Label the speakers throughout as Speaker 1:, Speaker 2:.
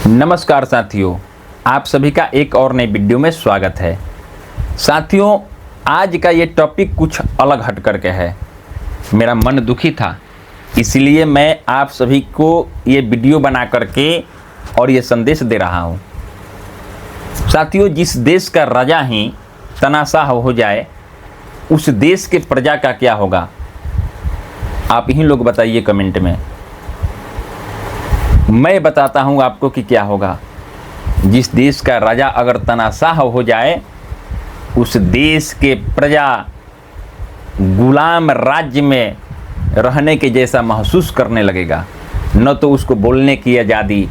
Speaker 1: नमस्कार साथियों, आप सभी का एक और नई वीडियो में स्वागत है। साथियों, आज का ये टॉपिक कुछ अलग हट करके है। मेरा मन दुखी था, इसलिए मैं आप सभी को ये वीडियो बना करके और ये संदेश दे रहा हूँ। साथियों, जिस देश का राजा ही तनाशाह हो जाए, उस देश के प्रजा का क्या होगा? आप ही लोग बताइए कमेंट में। मैं बताता हूं आपको कि क्या होगा। जिस देश का राजा अगर तनाशाह हो जाए, उस देश के प्रजा गुलाम राज्य में रहने के जैसा महसूस करने लगेगा। न तो उसको बोलने की आज़ादी,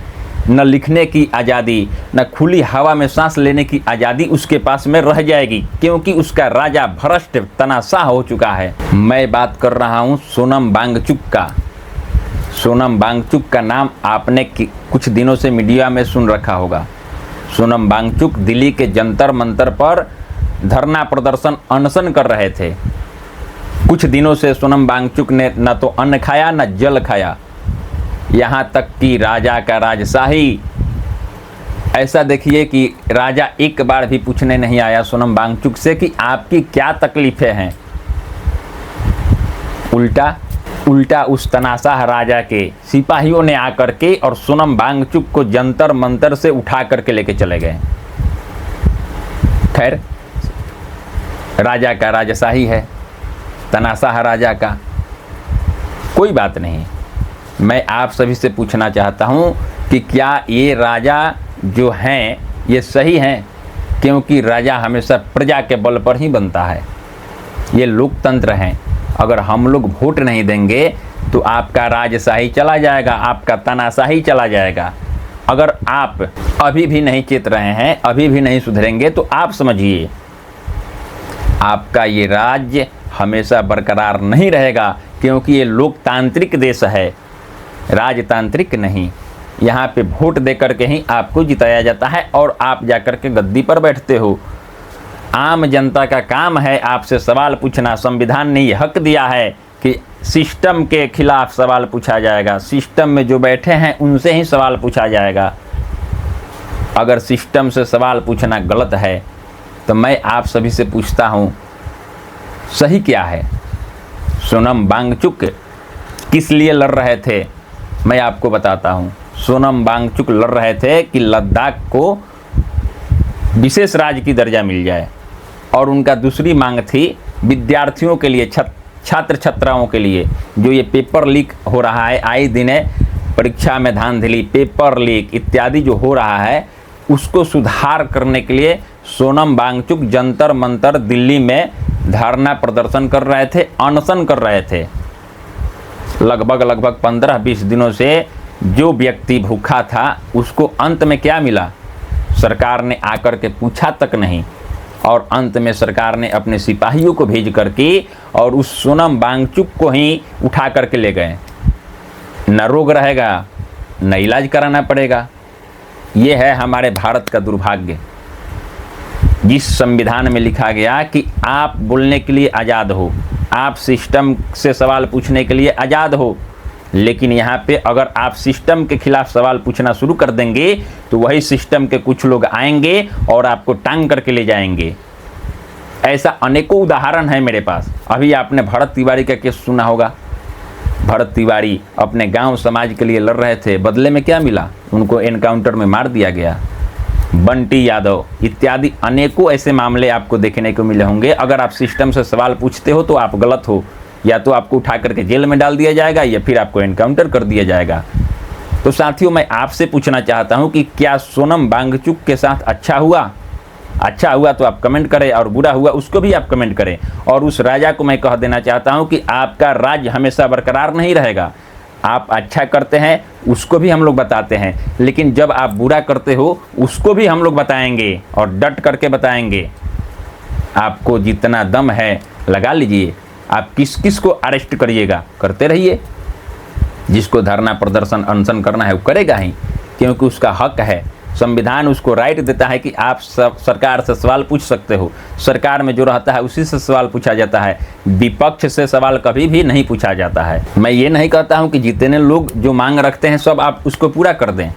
Speaker 1: न लिखने की आज़ादी, न खुली हवा में सांस लेने की आज़ादी उसके पास में रह जाएगी, क्योंकि उसका राजा भ्रष्ट तनाशाह हो चुका है। मैं बात कर रहा हूं सोनम वांगचुक का। सोनम वांगचुक का नाम आपने कुछ दिनों से मीडिया में सुन रखा होगा। सोनम वांगचुक दिल्ली के जंतर मंतर पर धरना प्रदर्शन अनशन कर रहे थे। कुछ दिनों से सोनम वांगचुक ने न तो अन्न खाया न जल खाया, यहाँ तक कि राजा का राजशाही। ऐसा देखिए कि राजा एक बार भी पूछने नहीं आया सोनम वांगचुक से कि आपकी क्या तकलीफें हैं। उल्टा उस तनाशाह राजा के सिपाहियों ने आकर के और सोनम वांगचुक को जंतर मंतर से उठा करके लेके चले गए। खैर, राजा का राजशाही है, तनाशाह राजा का, कोई बात नहीं। मैं आप सभी से पूछना चाहता हूं कि क्या ये राजा जो हैं ये सही हैं? क्योंकि राजा हमेशा प्रजा के बल पर ही बनता है। ये लोकतंत्र हैं। अगर हम लोग वोट नहीं देंगे तो आपका राजशाही चला जाएगा, आपका तानाशाही चला जाएगा। अगर आप अभी भी नहीं चेत रहे हैं, अभी भी नहीं सुधरेंगे, तो आप समझिए आपका ये राज्य हमेशा बरकरार नहीं रहेगा, क्योंकि ये लोकतांत्रिक देश है, राजतांत्रिक नहीं। यहाँ पे वोट दे करके ही आपको जिताया जाता है और आप जाकर के गद्दी पर बैठते हो। आम जनता का काम है आपसे सवाल पूछना। संविधान ने ये हक दिया है कि सिस्टम के खिलाफ सवाल पूछा जाएगा। सिस्टम में जो बैठे हैं उनसे ही सवाल पूछा जाएगा। अगर सिस्टम से सवाल पूछना गलत है तो मैं आप सभी से पूछता हूँ, सही क्या है? सोनम वांगचुक किस लिए लड़ रहे थे? मैं आपको बताता हूँ। सोनम वांगचुक लड़ रहे थे कि लद्दाख को विशेष राज्य की दर्जा मिल जाए, और उनका दूसरी मांग थी विद्यार्थियों के लिए, छात्र छात्राओं के लिए, जो ये पेपर लीक हो रहा है, आए दिन परीक्षा में धांधली, पेपर लीक इत्यादि जो हो रहा है, उसको सुधार करने के लिए सोनम वांगचुक जंतर मंतर दिल्ली में धरना प्रदर्शन कर रहे थे, अनशन कर रहे थे। लगभग 15-20 दिनों से जो व्यक्ति भूखा था उसको अंत में क्या मिला? सरकार ने आकर के पूछा तक नहीं, और अंत में सरकार ने अपने सिपाहियों को भेज करके और उस सोनम वांगचुक को ही उठा करके ले गए। न रोग रहेगा, न इलाज कराना पड़ेगा। ये है हमारे भारत का दुर्भाग्य। जिस संविधान में लिखा गया कि आप बोलने के लिए आज़ाद हो, आप सिस्टम से सवाल पूछने के लिए आज़ाद हो, लेकिन यहाँ पे अगर आप सिस्टम के खिलाफ सवाल पूछना शुरू कर देंगे तो वही सिस्टम के कुछ लोग आएंगे और आपको टांग करके ले जाएंगे। ऐसा अनेकों उदाहरण है मेरे पास। अभी आपने भरत तिवारी का केस सुना होगा। भरत तिवारी अपने गांव समाज के लिए लड़ रहे थे, बदले में क्या मिला? उनको एनकाउंटर में मार दिया गया। बंटी यादव इत्यादि अनेकों ऐसे मामले आपको देखने को मिले होंगे। अगर आप सिस्टम से सवाल पूछते हो तो आप गलत हो, या तो आपको उठा करके जेल में डाल दिया जाएगा या फिर आपको एनकाउंटर कर दिया जाएगा। तो साथियों, मैं आपसे पूछना चाहता हूं कि क्या सोनम वांगचुक के साथ अच्छा हुआ? अच्छा हुआ तो आप कमेंट करें, और बुरा हुआ उसको भी आप कमेंट करें। और उस राजा को मैं कह देना चाहता हूं कि आपका राज्य हमेशा बरकरार नहीं रहेगा। आप अच्छा करते हैं उसको भी हम लोग बताते हैं, लेकिन जब आप बुरा करते हो उसको भी हम लोग बताएंगे, और डट करके बताएंगे। आपको जितना दम है लगा लीजिए। आप किस किस को अरेस्ट करिएगा, करते रहिए। जिसको धरना प्रदर्शन अनशन करना है वो करेगा ही, क्योंकि उसका हक है। संविधान उसको राइट देता है कि आप सरकार से सवाल पूछ सकते हो। सरकार में जो रहता है उसी से सवाल पूछा जाता है, विपक्ष से सवाल कभी भी नहीं पूछा जाता है। मैं ये नहीं कहता हूँ कि जितने लोग जो मांग रखते हैं सब आप उसको पूरा कर दें,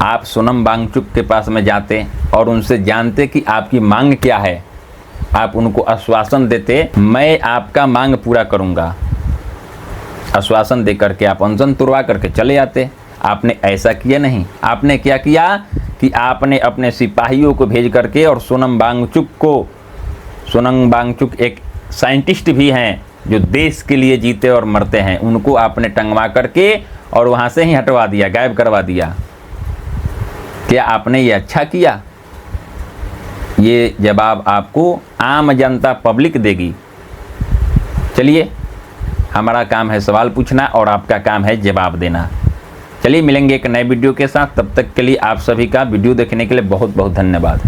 Speaker 1: आप सोनम वांगचुक के पास में जाते और उनसे जानते कि आपकी मांग क्या है, आप उनको आश्वासन देते, मैं आपका मांग पूरा करूंगा, आश्वासन दे करके आप अनशन तुड़वा करके चले आते। आपने ऐसा किया नहीं। आपने क्या किया कि आपने अपने सिपाहियों को भेज करके और सोनम वांगचुक एक साइंटिस्ट भी हैं जो देश के लिए जीते और मरते हैं, उनको आपने टंगवा करके और वहाँ से ही हटवा दिया, गायब करवा दिया। क्या आपने ये अच्छा किया? ये जवाब आपको आम जनता पब्लिक देगी। चलिए, हमारा काम है सवाल पूछना और आपका काम है जवाब देना। चलिए मिलेंगे एक नए वीडियो के साथ, तब तक के लिए आप सभी का वीडियो देखने के लिए बहुत बहुत धन्यवाद।